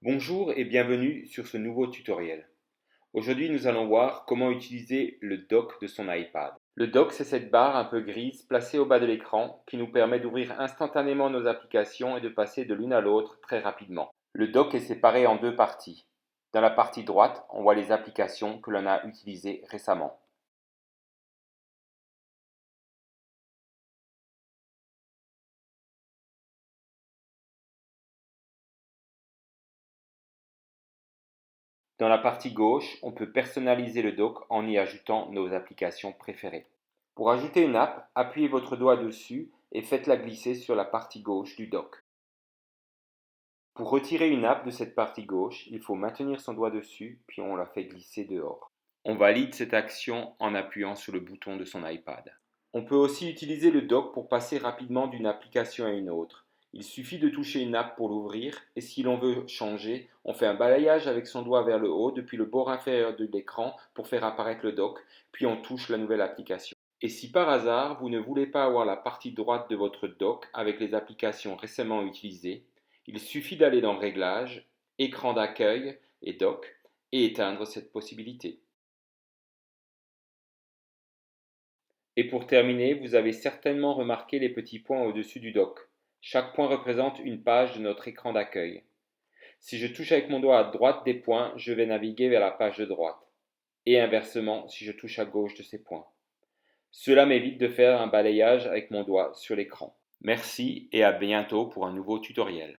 Bonjour et bienvenue sur ce nouveau tutoriel. Aujourd'hui, nous allons voir comment utiliser le dock de son iPad. Le dock, c'est cette barre un peu grise placée au bas de l'écran qui nous permet d'ouvrir instantanément nos applications et de passer de l'une à l'autre très rapidement. Le dock est séparé en deux parties. Dans la partie droite, on voit les applications que l'on a utilisées récemment. Dans la partie gauche, on peut personnaliser le dock en y ajoutant nos applications préférées. Pour ajouter une app, appuyez votre doigt dessus et faites-la glisser sur la partie gauche du dock. Pour retirer une app de cette partie gauche, il faut maintenir son doigt dessus, puis on la fait glisser dehors. On valide cette action en appuyant sur le bouton de son iPad. On peut aussi utiliser le dock pour passer rapidement d'une application à une autre. Il suffit de toucher une app pour l'ouvrir et si l'on veut changer, on fait un balayage avec son doigt vers le haut depuis le bord inférieur de l'écran pour faire apparaître le dock, puis on touche la nouvelle application. Et si par hasard vous ne voulez pas avoir la partie droite de votre dock avec les applications récemment utilisées, il suffit d'aller dans Réglages, Écran d'accueil et Dock et éteindre cette possibilité. Et pour terminer, vous avez certainement remarqué les petits points au-dessus du dock. Chaque point représente une page de notre écran d'accueil. Si je touche avec mon doigt à droite des points, je vais naviguer vers la page de droite. Et inversement si je touche à gauche de ces points. Cela m'évite de faire un balayage avec mon doigt sur l'écran. Merci et à bientôt pour un nouveau tutoriel.